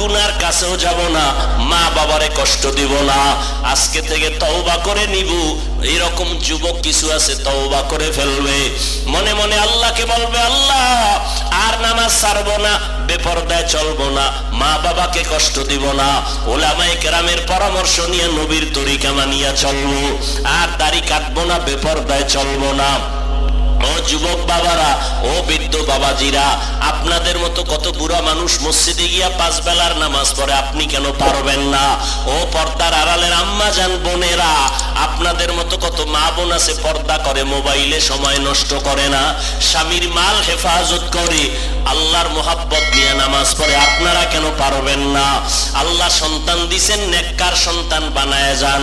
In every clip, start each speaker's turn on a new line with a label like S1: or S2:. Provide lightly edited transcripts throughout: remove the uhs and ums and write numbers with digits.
S1: গুনার কাছেও যাব না, মা বাবারে কষ্ট দিব না, আজকে থেকে তওবা করে নিব। এরকম যুবক কিছু আছে তওবা করে ফেলবে, মনে মনে আল্লাহকে বলবে, আল্লাহ আর নামাজ ছাড়বো না, বেপরদায় চলবো না, মা বাবাকে কষ্ট দিব না, ওলামায়ে কেরামের পরামর্শ নিয়ে নবীর তরিকা মানিয়া চলবো, আর দাড়ি কাটবো না, বেপরদায় চলবো না। ও যুবক বাবারা, ও বৃদ্ধ বাবাজিরা, আপনাদের মতো কত বুড়া মানুষ মসজিদে গিয়া 5 বেলার নামাজ পড়ে, আপনি কেন পারবেন না? ও পর্দার আড়ালের আম্মা জান বোনেরা, আপনাদের মতো কত মা বোন আছে পর্দা করে, মোবাইলে সময় নষ্ট করে না, স্বামীর মাল হেফাজত করে, আল্লাহর মোহাব্বত নিয়ে নামাজ পড়ে, আপনারা কেন পারবেন না? আল্লাহ সন্তান দিছেন, নেককার সন্তান বানায় যান,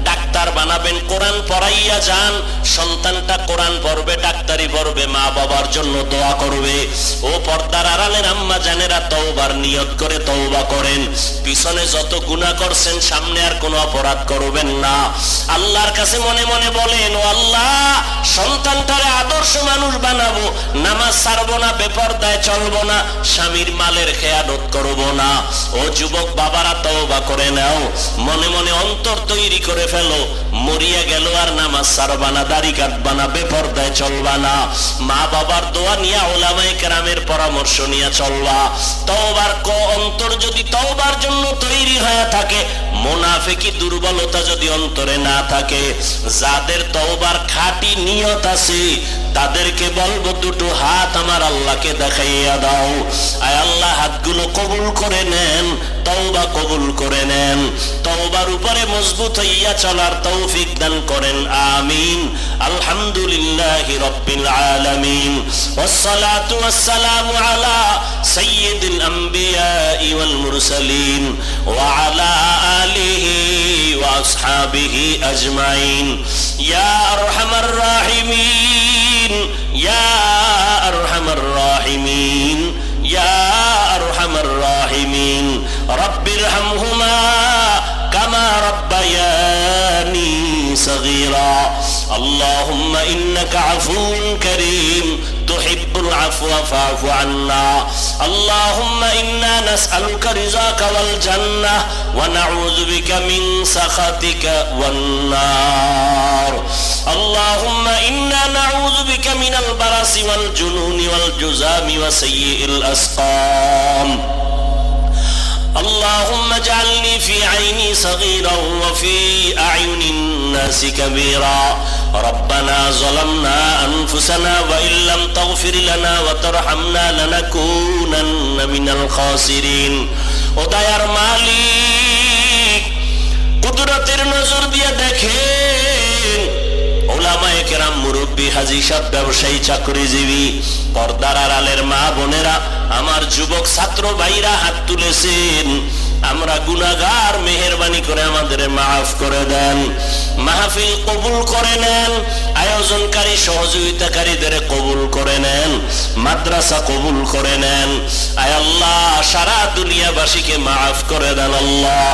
S1: ডাক্তার বানাবেন, কোরআন পড়াইয়া যান, সন্তানটা কোরআন পড়বে, ডাক্তারি পড়বে, মা বাবার জন্য দোয়া করবে। ও পর্দার আড়ালের আম্মা জানেরা, তওবার নিয়ত করে তওবা করেন, পিছনে যত গুনাহ করছেন সামনে আর কোনো অপরাধ করবেন না। আল্লাহর কাছে মনে মনে বলেন, ও আল্লাহ সন্তানটারে আদর্শ মানুষ বানাবো, নামাজ ছাড়বো না, বেপরদায় চলবো না, স্বামীর মালের খেয়ানত করবো না। ও যুবক বাবারা, তওবা করে নাও, মনে মনে অন্তর তৈরি করে ফেলো, মরিয়া গেল আর নামাজ ছাড়বা না, দাড়ি কাটবা না, বেপরদায় চলবা না, মা বাবার দোয়া নিয়ে, ওলামায়ে কেরামের পরামর্শ নিয়ে চলবা। তওবার অন্তর যদি তওবার জন্য তৈরি হয়ে থাকে, মুনাফিকি দুর্বলতা যদি অন্তরে না থাকে, যাদের তওবার খাঁটি নিয়ত আছে, তাদেরকে বলবো দুটো হাত আমার আল্লাহকে দেখাইয়া দাও। আয় আল্লাহ, হাতগুলো কবুল করে নেন, তওবা কবুল করে নেন, তওবার উপরে মজবুত হইয়া চলার তৌফিক দান করেন, আমিন। আলহামদুলিল্লাহি রাব্বিল আলামিন, ওয়াসসালাতু ওয়াসসালামু আলা সাইয়্যিদিল আমবিয়াই ওয়াল মুরসালিন ওয়া আলা আলিহি ওয়া আসহাবিহি আজমাইন। ইয়া আরহামার রাহিমিন, ইয়া আরহামার রাহিমিন, ইয়া আরহামার রাহিমিন, রব্বিরহামহুমা কামা রাব্বায়ানি সগীরা। আল্লাহুম্মা ইন্নাকা আফুউন কারীম তুহিব্বুল আফওয়া ফা'ফু আন্না। আল্লাহুম্মা ইন্না নাসআলুকা রিযাকা ওয়াল জান্নাহ ওয়া নাউযু বিকা মিন সাখাতিকা ওয়ান নার। আল্লাহুম্মা ইন্না নাউযু বিকা মিনাল বারাসি ওয়াল জুনুনি ওয়াল জুযামি ওয়া সাইয়্যিল আসকাম। اللهم اجعلني في عيني صغيرا وفي أعين الناس كبيرا. ربنا ظلمنا أنفسنا وإن لم تغفر لنا وترحمنا لنكونن من الخاسرين. ওদায়ার মালিক, কুদরতের নজর দিয়ে দেখেন, ওলামায়ে কেরাম, মুরব্বী, হাজী সাহেব, ব্যবসায়ী, চাকরিজীবী, পর্দার আড়ালের মা বোনেরা, আমার যুবক ছাত্র ভাইরা হাত তুলেছেন, আমরা গুনাহগার, মেহেরবানি করে আমাদের মাফ করে দেন, মাহফিল কবুল করে নেন, আয়োজনকারী সহযোগিতাকারীদের কবুল করে নেন, মাদ্রাসা কবুল করে নেন। আয় আল্লাহ, সারা দুনিয়াবাসীকে মাফ করে দেন আল্লাহ।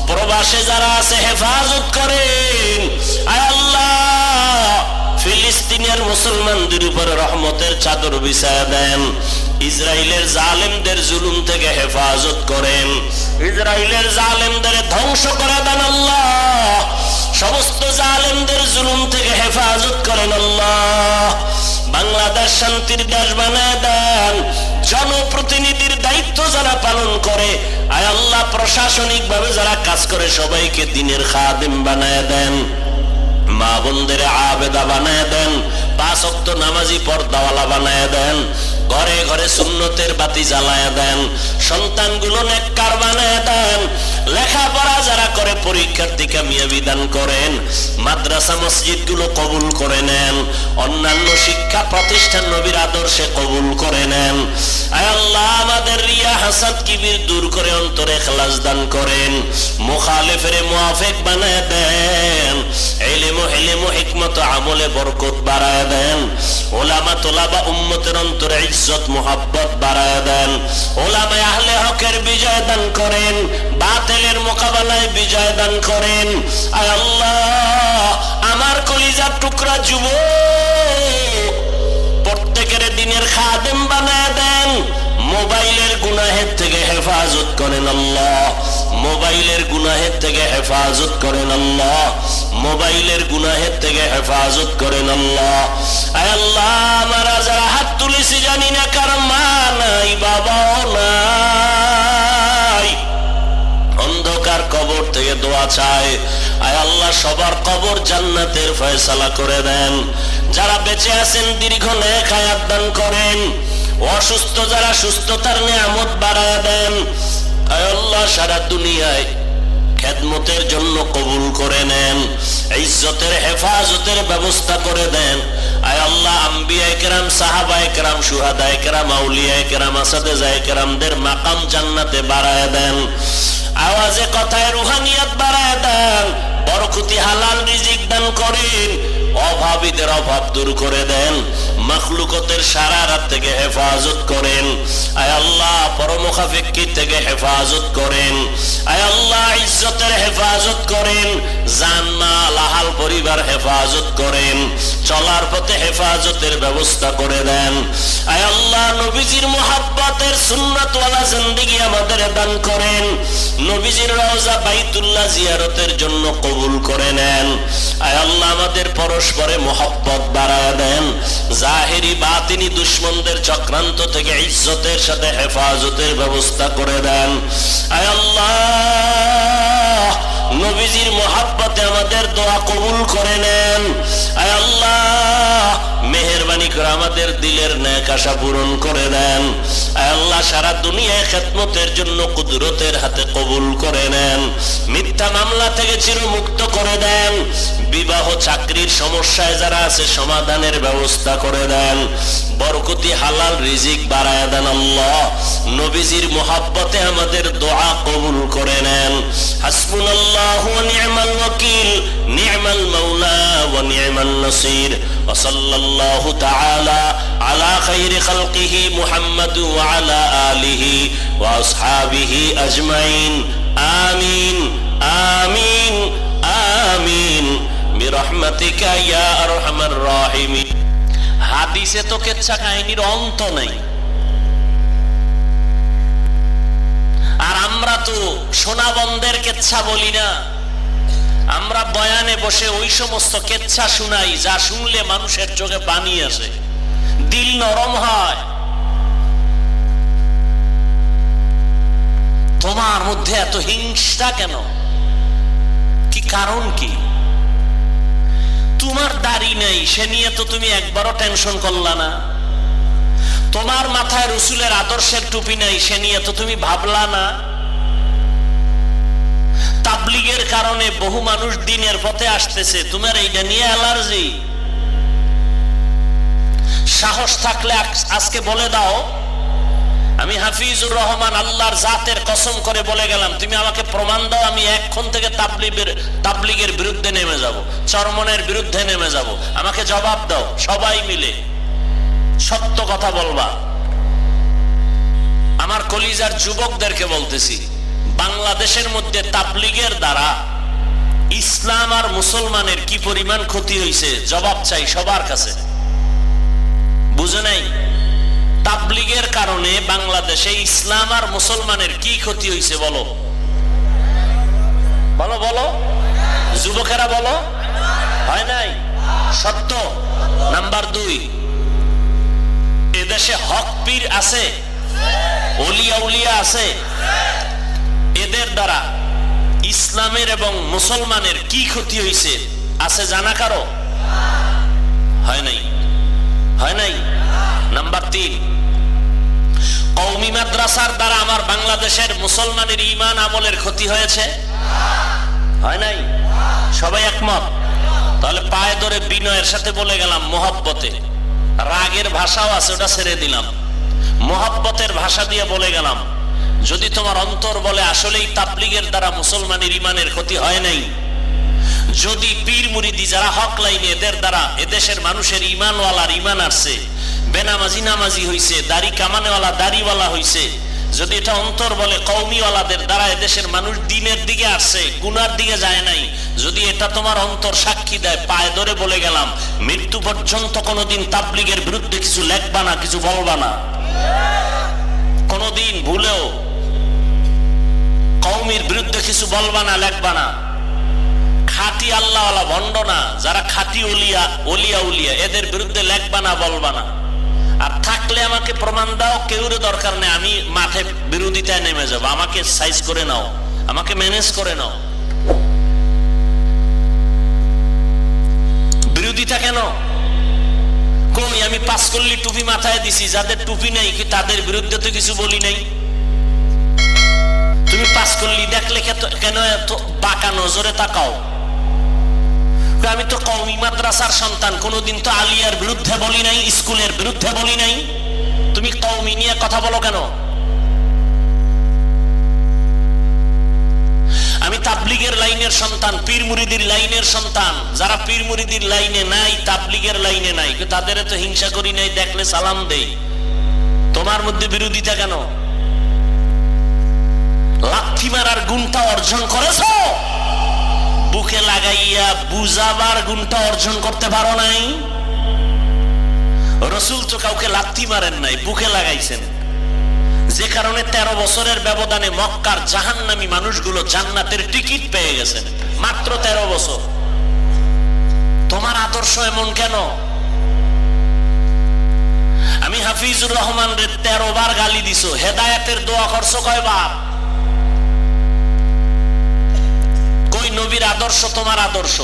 S1: প্রবাসে যারা আছে হেফাজত করেন আয় আল্লাহ। ফিলিস্তিনের মুসলমানদের উপরে রহমতের চাদর বিছায়া দেন। ইসরায়েলের জালেমদের জুলুম থেকে হেফাজত করেন, ইসরায়েলের জালেমদের ধ্বংস করে দেন আল্লাহ। সমস্ত জালেমদের জুলুম থেকে হেফাজত করেন আল্লাহ। বাংলাদেশ শান্তির দেশ বানায় দেন। জনপ্রতিনিধির দায়িত্ব যারা পালন করে আয় আল্লাহ, প্রশাসনিক ভাবে যারা কাজ করে, সবাইকে দ্বীনের খাদেম বানায় দেন, মা বোনদের আবেদা বানায় দেন, 5 ওয়াক্ত নামাজি পর্দাওয়ালা বানায় দেন, ঘরে ঘরে সুন্নতের বাতি জ্বালায় দেন, সন্তানগুলো নেককার বানায় দেন, লেখাপড়া যারা করে পরীক্ষার্থী কামিয়াবি দান করেন, মাদ্রাসা মসজিদগুলো কবুল করে নেন, অন্যান্য শিক্ষা প্রতিষ্ঠান নবীর আদর্শে কবুল করে নেন। আয় আল্লাহ, আমাদের রিয়া হাসাদ কিবির দূর করে অন্তরে ইখলাস দান করেন, মুখালিফের মুওয়াফিক বানায় দেন, ইলম ও হিকমত আমলে বরকত বাড়ায় দেন, উলামা তোলাবা উম্মতের অন্তরে ইজ্জত মুহাব্বত বাড়ায় দেন, উলামা আহলে হকের বিজয় দান করেন, বাতিলের মোকাবেলায় বিজয় দান করেন। আয় আল্লাহ, আমার কলিজার টুকরা যুবক প্রত্যেকের দ্বীনের খাদেম বানায় দেন, মোবাইলের গুনাহের থেকে হেফাজত করেন করেন আল্লাহ, মোবাইলের গুনাহের থেকে হেফাজত করেন আল্লাহ, মোবাইলের গুনাহের থেকে হেফাজত করেন আল্লাহ। আয় আল্লাহ, আমরা যারা হাত তুলেছি জানি না কার মা নাই, বাবাও নাই, অন্ধকার কবর থেকে দোয়া চায়। আয় আল্লাহ, সবার কবর জান্নাতের ফয়সালা করে দেন। যারা বেঁচে আছেন দীর্ঘ নেক হায়াত দান করেন, অসুস্থ যারা সুস্থতার নিয়ামত বাড়ায় দেন। আয় আল্লাহ, সারা দুনিয়ায় খেদমতের জন্য কবুল করে নেন, ইজ্জতের হেফাজতের ব্যবস্থা করে দেন। আয় আল্লাহ, আম্বিয়া কেরাম, সাহাবায়ে কেরাম, শুহাদায়ে কেরাম, আউলিয়ায়ে কেরাম, আসাদেজায়ে কেরামদের মাকাম জান্নাতে বাড়ায় দেন। আওয়াজে কথায় রুহানিয়াত বাড়ায় দেন, বরকতি হালাল রিজিক দান করেন, অভাবীদের অভাব দূর করে দেন, মাখলুকতের শারারাত থেকে হেফাজত করেন। আয় আল্লাহ, পরমুখাফিক্কি থেকে হেফাজত করেন। আয় আল্লাহ, ইজ্জতের হেফাজত করেন, জান মাল আহাল পরিবার হেফাজত করেন, চলার পথে হেফাজতের ব্যবস্থা করে দেন। আয় আল্লাহ, নবীজির মুহাব্বতের সুন্নাতওয়ালা জিন্দেগি আমাদের দান করেন, নবীজির রওজা বাইতুল্লাহ জিয়ারতের জন্য কবুল করে নেন। আয় আল্লাহ, আমাদের পরস্পরে মুহাব্বত বাড়ায় দেন, জাহেরি বাতিনি দুশমনদের চক্রান্ত থেকে ইজ্জতের সাথে হেফাজতের ব্যবস্থা করে দেন। আয় আল্লাহ, নবীজির মুহাব্বতে আমাদের দোয়া কবুল করে নেন। আয় আল্লাহ, মেহেরবানি করে আমাদের দিলের নেক আশা পূরণ করে দেন। আয় আল্লাহ, সারা দুনিয়ায় খেদমতের জন্য কুদরতের হাতে কবুল করে নেন, মিথ্যা মামলা থেকে চিরমুক্ত করে দেন, বিবাহ চাকরির সমস্যায় যারা আছে সমাধানের ব্যবস্থা করে দেন, বরকতি হালাল রিজিক বাড়ায় দেন আল্লাহ। নবীজির মুহাব্বতে আমাদের দোয়া কবুল করে নেন। হাসবুনাল্লাহু ওয়া নি'মাল ওয়াকিল, নি'মাল মাওলা ওয়া নি'মান নাসির। ওয়া সাল্লাল্লাহু তাআলা আলা খায়রি খালকিহি মুহাম্মাদ ওয়া আলা আলিহি ওয়া আসহাবিহি আজমাইন। আমিন আমিন আমিন বিরহমাতিকা ইয়া আরহামার রাহিমিন। হাদিসে তো কেচ্ছা কাহিনীর অন্ত নাই, আর আমরা তো সোনাবন্দের কেচ্ছা বলি না, আমরা বয়ানে বসে ওই সমস্ত কেচ্ছা শুনাই যা শুনলে মানুষের চোখে পানি আসে, দিল নরম হয়। তোমার মধ্যে এত হিংসা কেন? কি কারণ কি? তোমার দাড়ি নেই, সে নিয়ে তো তুমি একবারও টেনশন করলা না। তোমার মাথায় রসুলের আদর্শের টুপি নাই, সে নিয়ে তো তুমি ভাবলা না। তাবলীগের কারণে বহু মানুষ দিনের পথে আসতেছে, তোমার এইটা নিয়ে অ্যালার্জি। সাহস থাকলে আজকে বলে দাও, আমি হাফিজুর রহমান আল্লাহর জাতের কসম করে বলে গেলাম, তুমি আমাকে প্রমাণ দাও, আমি এখন থেকে তাবলীগের বিরুদ্ধে নেমে যাব, চরমনের বিরুদ্ধে নেমে যাব। আমাকে জবাব দাও, সবাই মিলে সত্য কথা বলবা। আমার কলিজার যুবকদেরকে বলতেছি, বাংলাদেশের মধ্যে তাবলীগের দ্বারা ইসলাম আর মুসলমানের কি পরিমাণ ক্ষতি হয়েছে, জবাব চাই সবার কাছে। বুঝে নাই? তাবলীগের কারণে বাংলাদেশে ইসলাম আর মুসলমানের কি ক্ষতি হয়েছে বলো, বলো বলো, যুবকেরা বলো। হয় নাই? সত্য। নাম্বার 2, এদেশে হক পীর আছে, ওলিয়া উলিয়া আছে, এদের দ্বারা ইসলামের এবং মুসলমানের কি ক্ষতি হয়েছে আছে জানা কারো? হয় নাই? হয় নাই? নাম্বার 3, কওমি মাদ্রাসার দ্বারা আমার বাংলাদেশের মুসলমানের ঈমান আমলের ক্ষতি হয়েছে? হয় নাই? সবাই একমত? তাহলে পায়ে ধরে বিনয়ের সাথে বলে গেলাম, মোহাব্বতে, রাগের ভাষাও আছে, ওটা ছেড়ে দিলাম, মোহাব্বতের ভাষা দিয়ে বলে গেলাম, যদি তোমার অন্তর বলে আসলেই তাবলীগের দ্বারা মুসলমানের ঈমানের ক্ষতি হয় নাই, যদি পীর মুরিদি যারা হক লাইনে এদের দ্বারা এদেশের মানুষের ঈমানওয়ালার ঈমান আসছে, বেনামাজি নামাজি হইছে, দাড়ি কামানেওয়ালা দাড়িওয়ালা হইছে, যদি এটা অন্তর বলে কওমিওয়ালাদের দ্বারা এদেশের মানুষ দ্বীনের দিকে আসছে, গুনার দিকে যায় নাই, যদি এটা তোমার অন্তর সাক্ষী দেয়, পায়ে ধরে বলে গেলাম, মৃত্যু পর্যন্ত কোনোদিন তাবলীগের বিরুদ্ধে কিছু লেখবা না, কিছু বলবা না, কোনোদিন ভুলেও। কওমের বিরুদ্ধে কিছু বলবা না, লেখবা না। খাঁটি আল্লাহওয়ালা ভণ্ড না, যারা খাঁটি ওলিয়া উলিয়া এদের বিরুদ্ধে লেখবা না, বলবা না। আর থাকলে আমাকে প্রমাণ দাও, কেউর দরকার নেই, আমি মাঠে বিরোধিতায় নেমে যাব। আমাকে সাইজ করে নাও, আমাকে ম্যানেজ করে নাও। বিরোধিতা কেন? কই আমি পাঁচকল্লি টুপি মাথায় দিছি, যাদের টুপি নেই কি তাদের বিরুদ্ধে তো কিছু বলি নাই। তুমি পাঁচকল্লি দেখলে কেন এত বাঁকা নজরে তাকাও? আমি তো কওমি মাদ্রাসার সন্তান, কোনোদিন তো আলিয়ার বিরুদ্ধে বলি নাই, স্কুলের বিরুদ্ধে বলি নাই। তুমি কওমি নিয়ে কথা বলো কেন? আমি তাবলিগের লাইনের সন্তান, পীর মুরিদির লাইনের সন্তান। যারা পীর মুরিদির লাইনে নাই, তাবলিগের লাইনে নাই, তাদের তো হিংসা করি নাই, দেখলে সালাম দেই। তোমার মধ্যে বিরোধিতা কেন? লাথি মারার গুণটা অর্জন করেছো, বুকে লাগাইয়া বুঝাবার গুণটা অর্জন করতে পারো নাই। রাসূল তো কাউকে লাথি মারেন নাই, বুকে লাগাইছেন, যে কারণে 13 বছরের ব্যবধানে মক্কার জাহান্নামী মানুষগুলো জান্নাতের টিকিট পেয়ে গেছেন, মাত্র 13 বছর। তোমার আদর্শ এমন কেন? আমি হাফিজুর রহমান রে 13 বার গালি দিছো, হেদায়েতের দোয়া করছো কয়বার? কই নবীর আদর্শ তোমার আদর্শ?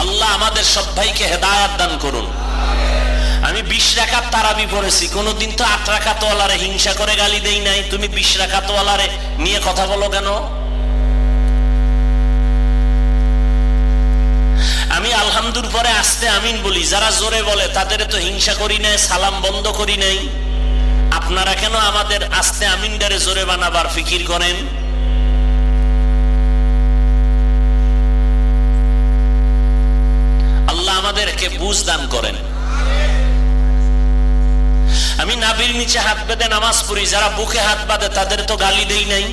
S1: আল্লাহ আমাদের সব ভাইকে হেদায়েত দান করুন। আমি 20 রাকাত তারাবি পড়েছি, কোনদিন তো 8 রাকাত ওয়ালারে হিংসা করে গালি দেই নাই। তুমি 20 রাকাত ওয়ালারে নিয়ে কথা বলো কেন? আমি আলহামদুর পরে আস্তে আমিন বলি, যারা জোরে বলে তাদের তো হিংসা করি নাই, সালাম বন্ধ করি নাই। আপনারা কেন আমাদের আস্তে আমিনদারে জোরে বানাবার ফিকির করেন? আল্লাহ আমাদেরকে বুঝ দান করেন। আমি নাভির নিচে হাত বেঁধে নামাজ পড়ি, যারা বুকে হাত বাঁধে তাদের তো গালি দেই নাই।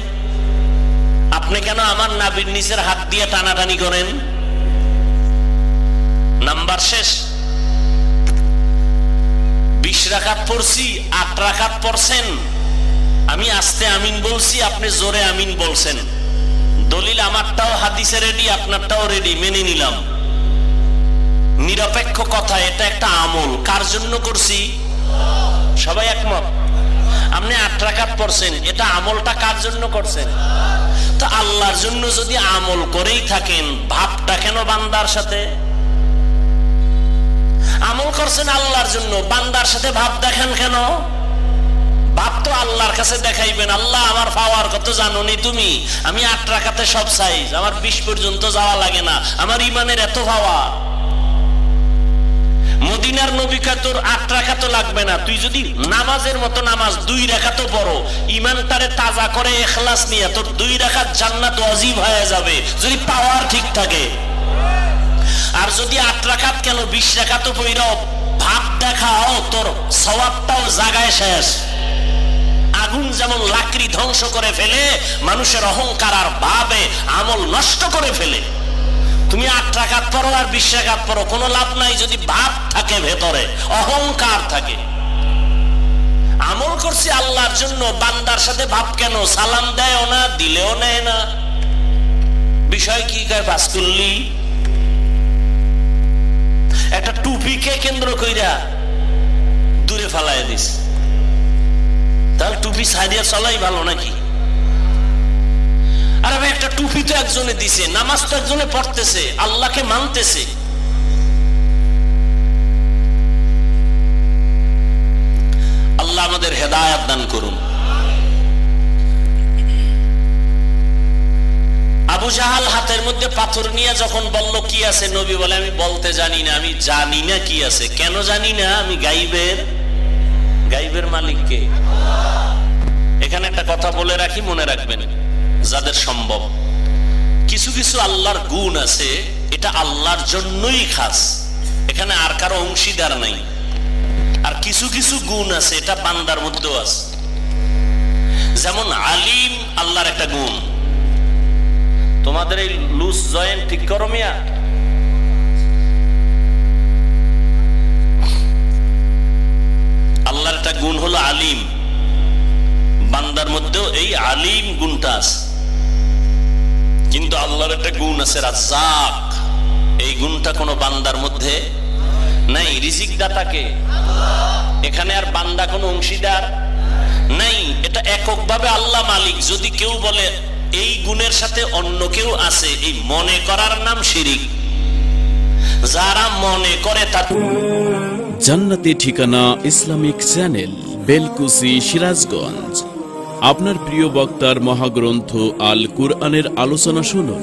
S1: আপনি কেন আমার নাভির নিচের হাত দিয়ে টানাটানি করেন? নাম্বার শেষ। 20 রাকাত পড়ছি, 8 রাকাত পড়ছেন, আমি আস্তে আমিন বলছি, আপনি জোরে আমিন বলছেন। দলিল আমারটাও হাদিসে রেডি, আপনারটাও রেডি, মেনে নিলাম। নিরপেক্ষ কথা, এটা একটা আমল। কার জন্য করছি? সবাই একমত? আপনি 8 রাকাত পড়ছেন, এটা আমলটা কার জন্য করছেন? তো আল্লাহর জন্য যদি আমল করেই থাকেন, ভাবটা কেন বান্দার সাথে? আমল করছেন আল্লাহর জন্য, বান্দার সাথে ভাব দেখান কেন? ভাব তো আল্লাহর কাছে দেখাইবেন। আল্লাহ আমার পাওয়ার কত জানো নি তুমি? আমি 8 রাকাতে সব সাইজ, আমার 20 পর্যন্ত যাওয়া লাগে না, আমার ইমানের এত পাওয়ার। মদিনার নবী কা তোর 8 রাকাত লাগবে না, তুই যদি নামাজের মতো নামাজ 2 রাকাত পড়ো, ইমানটারে তাজা করে ইখলাস নিয়ে, তোর 2 রাকাত জান্নাত ওয়াজিব হয়ে যাবে, যদি পাওয়ার ঠিক থাকে। আর যদি 8 রাকাত কেন 20 রাকাত পড়ো, ভাব দেখাও, তোর সওয়াবটাও জায়গায় শেষ। আগুন যেমন লাকড়ি ধ্বংস করে ফেলে, মানুষের অহংকার আর ভাবে আমল নষ্ট করে ফেলে। তুমি 8 রাকাত পড়ো আর 20 রাকাত পড়ো, কোনো লাভ নাই যদি ভাব থাকে, ভেতরে অহংকার থাকে। আমল করছি আল্লাহর জন্য, বান্দার সাথে ভাব কেন? সালাম দেয়ও না, দিলেও নেয় না, বিষয় কি? কয় বাস করলি। একটা টুপিকে কেন্দ্র কইরা দূরে ফালায় দিস, তাহলে টুপি সাইডিয়া চলাই ভালো নাকি? আর আমি একটা টুপি তো একজনে দিছে, নামাজ তো একজনে পড়তেছে, আল্লাহকে মানতেছে। আল্লাহ আমাদের হেদায়েত দান করুন। আবু জাহাল হাতের মধ্যে পাথর নিয়ে যখন বলল কি আছে, নবী বলে আমি বলতে জানি না, আমি জানি না কি আছে। কেন জানি না? আমি গাইবের মালিককে। এখানে একটা কথা বলে রাখি, মনে রাখবেন যাদের সম্ভব। কিছু কিছু আল্লাহর গুণ আছে, এটা আল্লাহর জন্যই খাস, এখানে আর কারো অংশীদার নাই। আর কিছু কিছু গুণ আছে, এটা বান্দার মধ্যেও আছে। যেমন আলিম আল্লাহর একটা গুণ। তোমাদের এই লুজ জয়েন্ট ঠিক করো মিয়া। আল্লাহর একটা গুণ হলো আলিম। বান্দার মধ্যেও এই আলিম গুণটা আছে, কিন্তু আল্লাহর একটা গুণ আছে রাজ্জাক, এই গুণটা কোনো বান্দার মধ্যে নাই। রিজিক দাতাকে এখানে আর বান্দা কোনো অংশীদার নাই, এটা এককভাবে আল্লাহ মালিক। যদি কেউ বলে এই গুণের সাথে অন্য কেউ আছে, এই মনে করার নাম শিরিক। যারা মনে করে তা
S2: জান্নাতি ঠিকানা ইসলামিক চ্যানেল, বেলকুচি, সিরাজগঞ্জ। আপনার প্রিয় বক্তার মহাগ্রন্থ আল কুরআনের আলোচনা শুনুন।